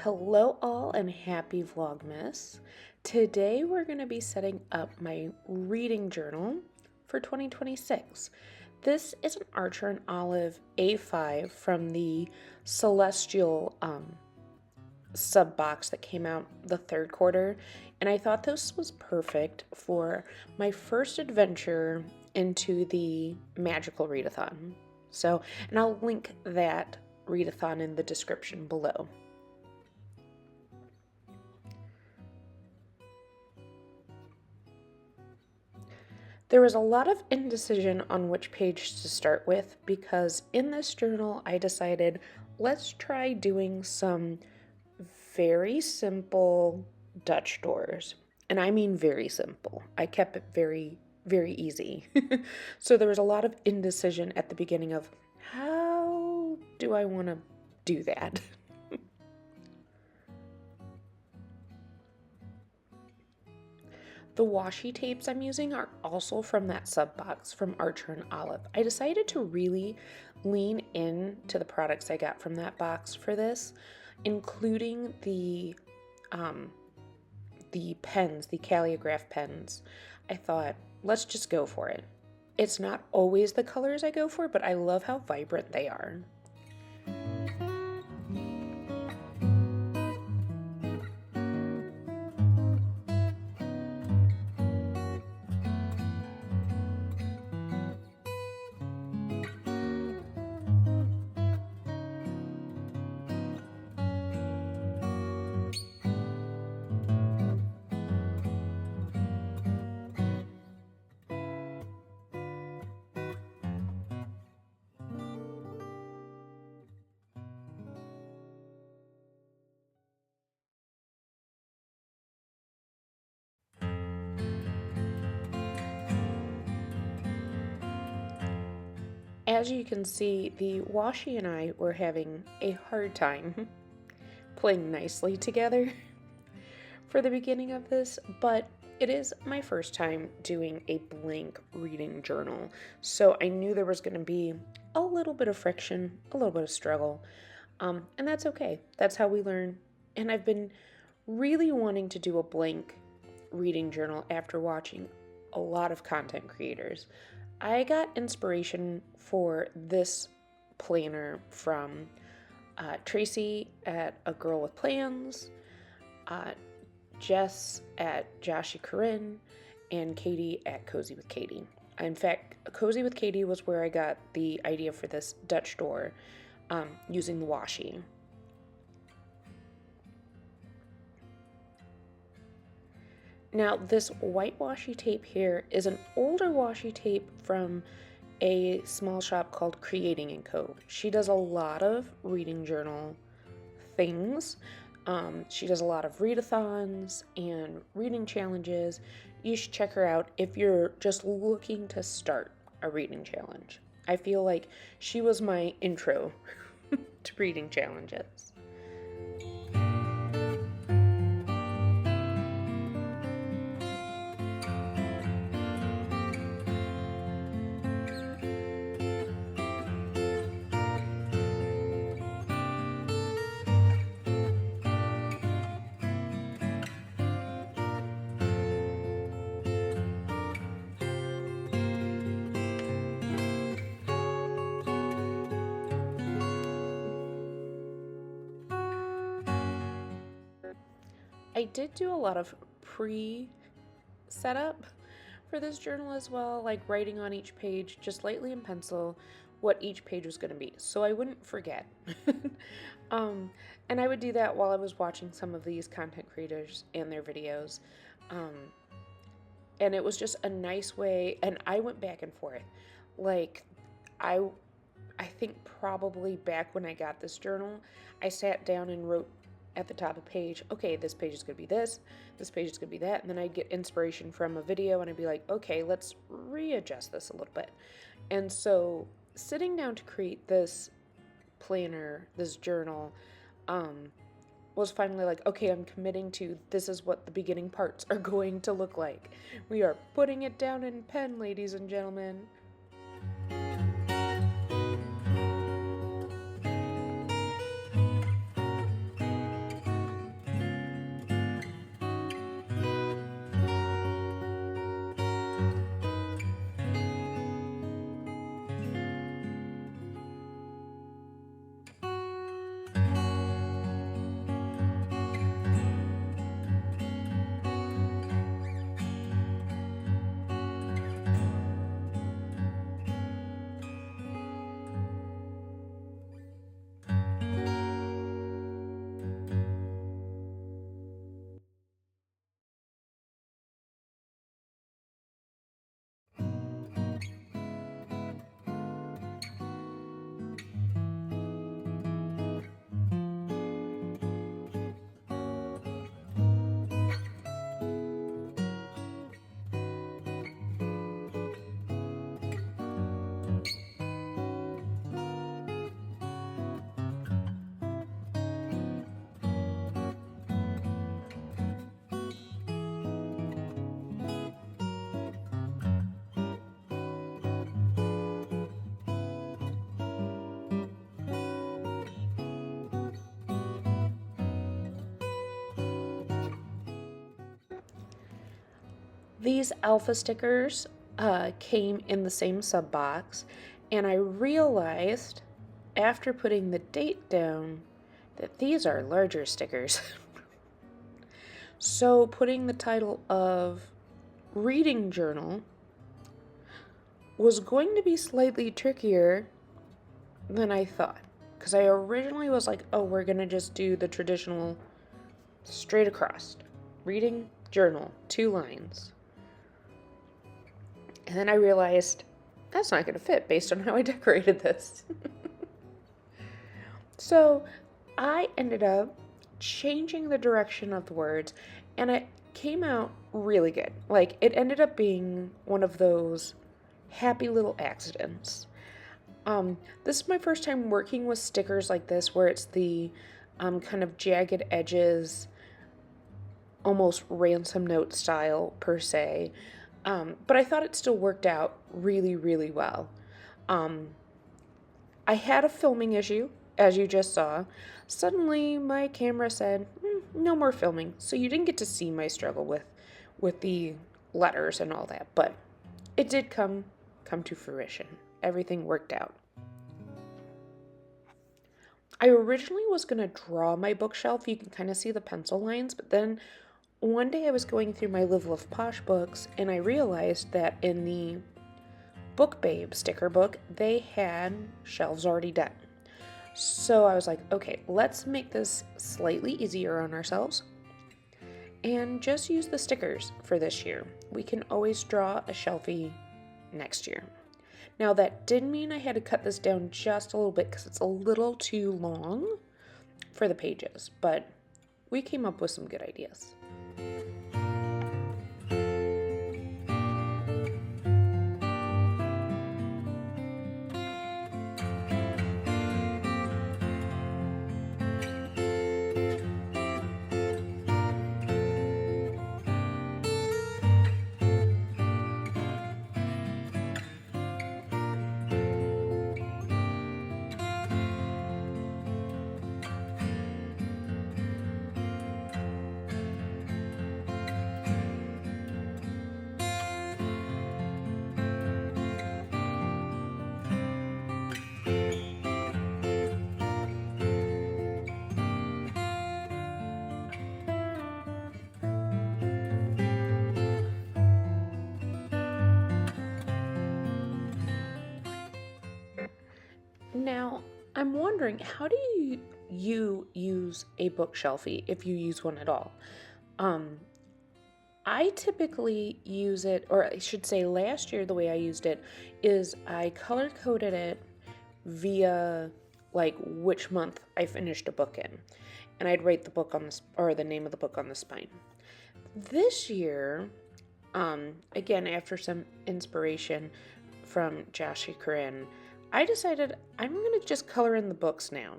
Hello all and happy Vlogmas. Today we're going to be setting up my reading journal for 2026. This is an Archer and Olive A5 from the Celestial sub box that came out the third quarter, and I thought this was perfect for my first adventure into the magical readathon. And I'll link that readathon in the description below. There was a lot of indecision on which page to start with because in this journal I decided let's try doing some very simple Dutch doors. And I mean very simple. I kept it very, very easy. So there was a lot of indecision at the beginning of how do I want to do that? The washi tapes I'm using are also from that sub box from Archer and Olive. I decided to really lean in to the products I got from that box for this, including the pens, the calligraph pens. I thought, let's just go for it. It's not always the colors I go for, but I love how vibrant they are. As you can see, the washi and I were having a hard time playing nicely together for the beginning of this, but it is my first time doing a blank reading journal, so I knew there was going to be a little bit of friction, a little bit of struggle, and that's okay. That's how we learn, and I've been really wanting to do a blank reading journal after watching a lot of content creators. I got inspiration for this planner from Tracy at A Girl with Plans, Jess at Joshy Corinne, and Katie at Cozy with Katie. In fact, Cozy with Katie was where I got the idea for this Dutch door using the washi. Now, this white washi tape here is an older washi tape from a small shop called Creating & Co. She does a lot of reading journal things. She does a lot of readathons and reading challenges. You should check her out if you're just looking to start a reading challenge. I feel like she was my intro to reading challenges. I did do a lot of pre-setup for this journal as well, like writing on each page, just lightly in pencil, what each page was going to be, so I wouldn't forget. And I would do that while I was watching some of these content creators and their videos. And it was just a nice way, and I went back and forth. Like, I think probably back when I got this journal, I sat down and wrote at the top of the page, okay, this page is going to be this page is going to be that, and then I'd get inspiration from a video and I'd be like, okay, let's readjust this a little bit. And so sitting down to create this planner, this journal, was finally like, okay, I'm committing to this is what the beginning parts are going to look like. We are putting it down in pen, ladies and gentlemen. These alpha stickers came in the same sub box, and I realized after putting the date down that these are larger stickers. So putting the title of reading journal was going to be slightly trickier than I thought. Because I originally was like, oh, we're going to just do the traditional straight across reading journal, 2 lines. And then I realized that's not going to fit based on how I decorated this. So I ended up changing the direction of the words, and it came out really good. Like, it ended up being one of those happy little accidents. This is my first time working with stickers like this, where it's the kind of jagged edges, almost ransom note style per se. But I thought it still worked out really, really well. I had a filming issue, as you just saw. Suddenly, my camera said, no more filming. So you didn't get to see my struggle with the letters and all that. But it did come to fruition. Everything worked out. I originally was going to draw my bookshelf. You can kind of see the pencil lines. But then one day I was going through my Live Love Posh books, and I realized that in the Book Babe sticker book, they had shelves already done. So I was like, okay, let's make this slightly easier on ourselves and just use the stickers for this year. We can always draw a shelfie next year. Now that did mean I had to cut this down just a little bit because it's a little too long for the pages, but we came up with some good ideas. Now, I'm wondering, how do you use a bookshelfie if you use one at all? I typically use it, or I should say last year the way I used it is I color coded it via like which month I finished a book in. And I'd write the book on the, or the name of the book on the spine. This year, again, after some inspiration from Josh Corinne, I decided I'm going to just color in the books now.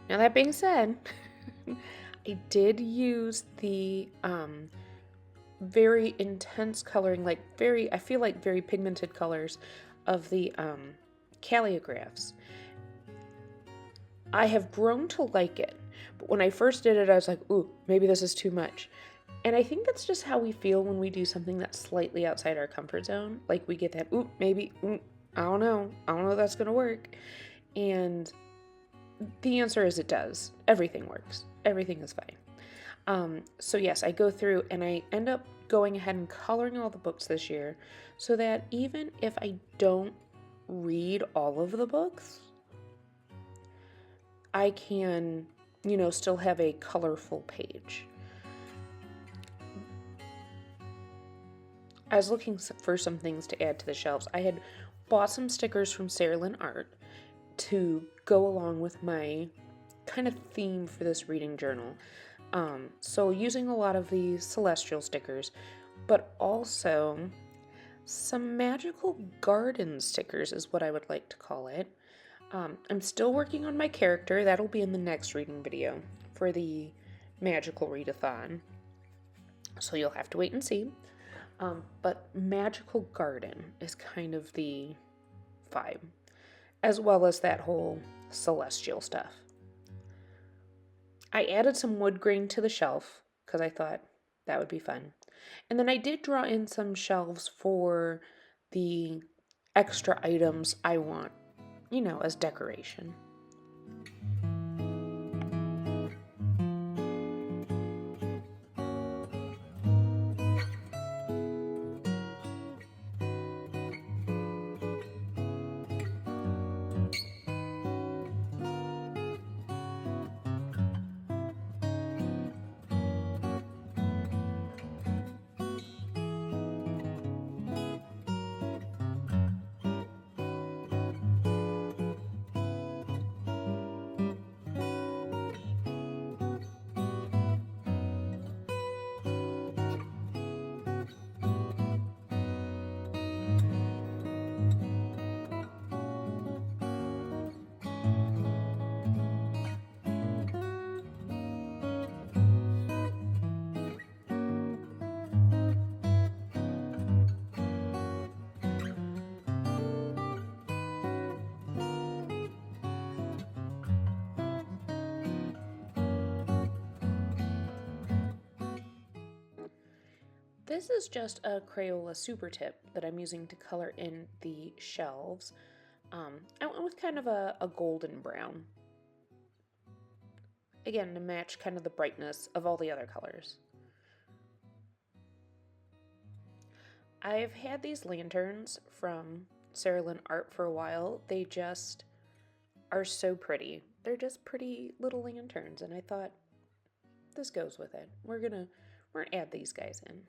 Now, that being said, I did use the very intense coloring, like I feel like very pigmented colors of the calligraphs. I have grown to like it, but when I first did it, I was like, ooh, maybe this is too much. And I think that's just how we feel when we do something that's slightly outside our comfort zone. Like we get that, ooh, maybe, I don't know if that's going to work. And the answer is it does. Everything works. Everything is fine. So yes, I go through and I end up going ahead and coloring all the books this year so that even if I don't read all of the books, I can, still have a colorful page. I was looking for some things to add to the shelves. I had bought some stickers from Sarah Lynn Art to go along with my kind of theme for this reading journal. So using a lot of the celestial stickers, but also some magical garden stickers is what I would like to call it. I'm still working on my character. That'll be in the next reading video for the magical readathon. So you'll have to wait and see. But magical garden is kind of the vibe, as well as that whole celestial stuff. I added some wood grain to the shelf because I thought that would be fun. And then I did draw in some shelves for the extra items I want, as decoration. This is just a Crayola Super Tip that I'm using to color in the shelves. I went with kind of a golden brown. Again, to match kind of the brightness of all the other colors. I've had these lanterns from Sarah Lynn Art for a while. They just are so pretty. They're just pretty little lanterns, and I thought this goes with it. We're gonna add these guys in.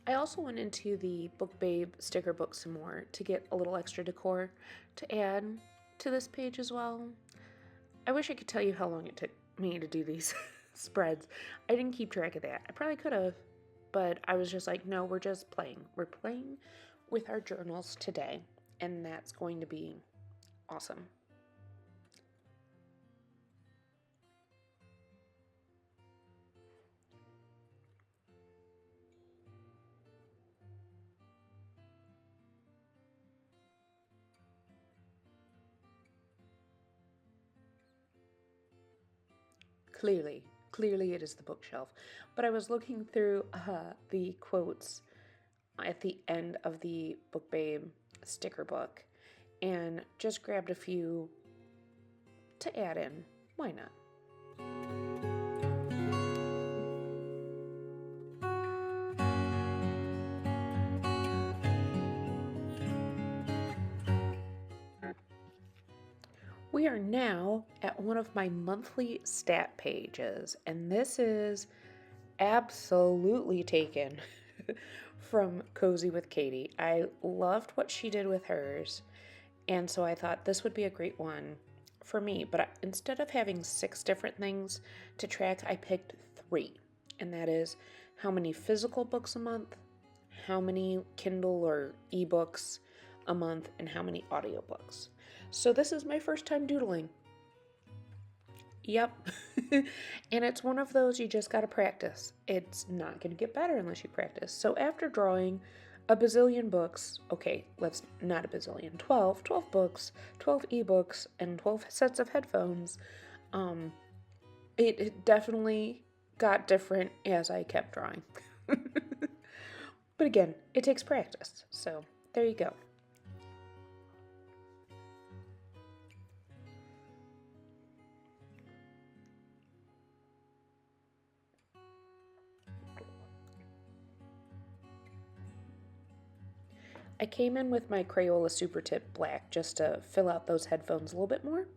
I also went into the Book Babe sticker book some more to get a little extra decor to add to this page as well. I wish I could tell you how long it took me to do these spreads. I didn't keep track of that. I probably could have, but I was just like, no, we're just playing. We're playing with our journals today, and that's going to be awesome. Clearly it is the bookshelf. But I was looking through the quotes at the end of the Book Babe sticker book and just grabbed a few to add in. Why not? We are now at one of my monthly stat pages, and this is absolutely taken from Cozy with Katie. I loved what she did with hers, and so I thought this would be a great one for me. But instead of having 6 different things to track, I picked 3, and that is how many physical books a month, how many Kindle or ebooks a month, and how many audiobooks. So this is my first time doodling. Yep. And it's one of those you just got to practice. It's not going to get better unless you practice. So after drawing a bazillion books. Okay, let's not a bazillion. 12 books, 12 ebooks, and 12 sets of headphones. It definitely got different as I kept drawing. But again, it takes practice. So there you go. I came in with my Crayola Super Tip Black just to fill out those headphones a little bit more.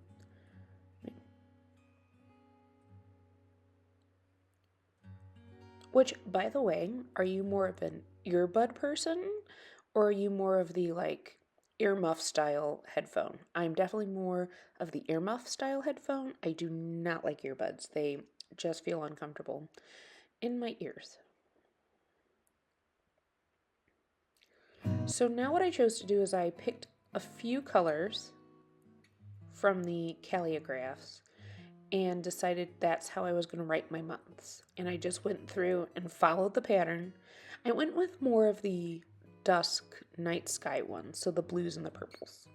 Which, by the way, are you more of an earbud person or are you more of the like earmuff style headphone? I'm definitely more of the earmuff style headphone. I do not like earbuds. They just feel uncomfortable in my ears. So now what I chose to do is I picked a few colors from the calligraphs and decided that's how I was going to write my months. And I just went through and followed the pattern. I went with more of the dusk night sky ones, so the blues and the purples.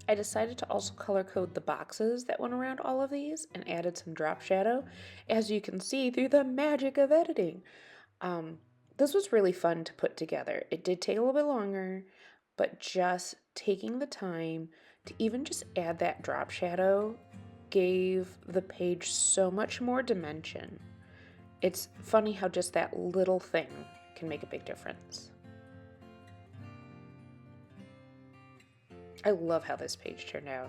I decided to also color code the boxes that went around all of these and added some drop shadow, as you can see through the magic of editing. This was really fun to put together. It did take a little bit longer, but just taking the time to even just add that drop shadow gave the page so much more dimension. It's funny how just that little thing can make a big difference. I love how this page turned out.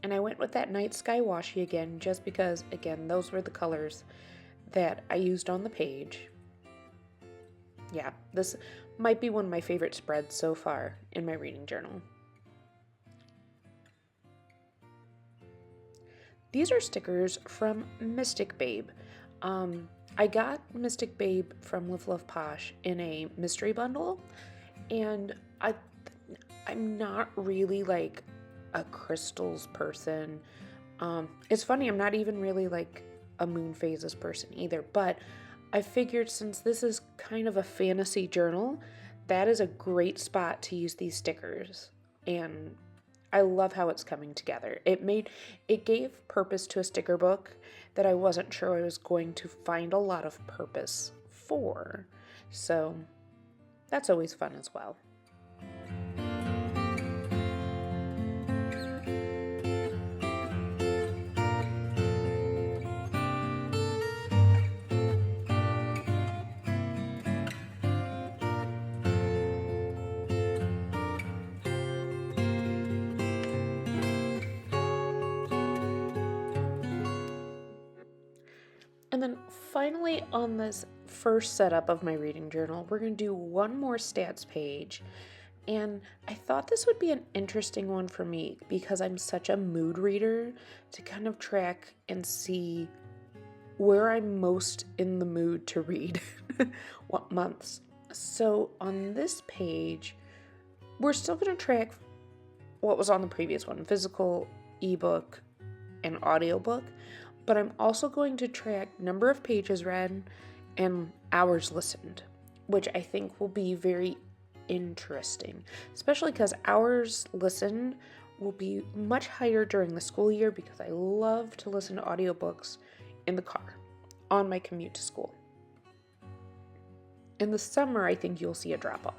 And I went with that night sky washi again just because, again, those were the colors that I used on the page. Yeah, this might be one of my favorite spreads so far in my reading journal. These are stickers from Mystic Babe. I got Mystic Babe from Live Love Posh in a mystery bundle, and I'm not really like a crystals person. It's funny, I'm not even really like a moon phases person either, but I figured since this is kind of a fantasy journal, that is a great spot to use these stickers. And I love how it's coming together. It gave purpose to a sticker book that I wasn't sure I was going to find a lot of purpose for. So that's always fun as well. And then finally on this first setup of my reading journal, we're going to do one more stats page. And I thought this would be an interesting one for me because I'm such a mood reader, to kind of track and see where I'm most in the mood to read, what months. So on this page, we're still going to track what was on the previous one, physical, ebook, and audiobook, but I'm also going to track number of pages read and hours listened, which I think will be very interesting, especially because hours listened will be much higher during the school year because I love to listen to audiobooks in the car on my commute to school. In the summer, I think you'll see a drop off.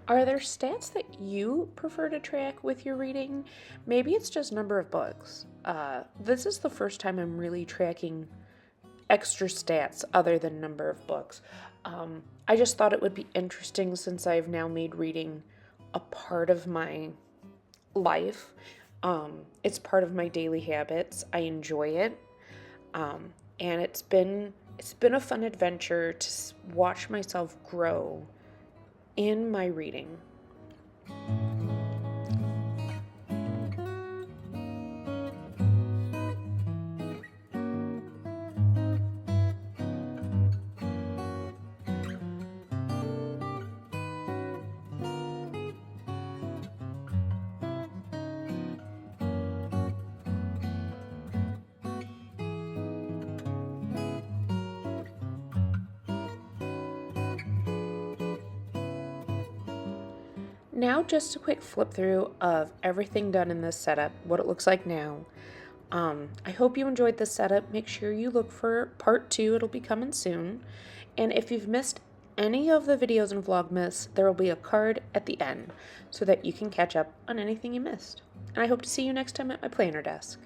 Are there stats that you prefer to track with your reading? Maybe it's just number of books. This is the first time I'm really tracking extra stats other than number of books. I just thought it would be interesting since I've now made reading a part of my life. It's part of my daily habits. I enjoy it. And it's been a fun adventure to watch myself grow in my reading. Now just a quick flip through of everything done in this setup, what it looks like now. I hope you enjoyed this setup. Make sure you look for part 2. It'll be coming soon. And if you've missed any of the videos in Vlogmas, there will be a card at the end so that you can catch up on anything you missed. And I hope to see you next time at my planner desk.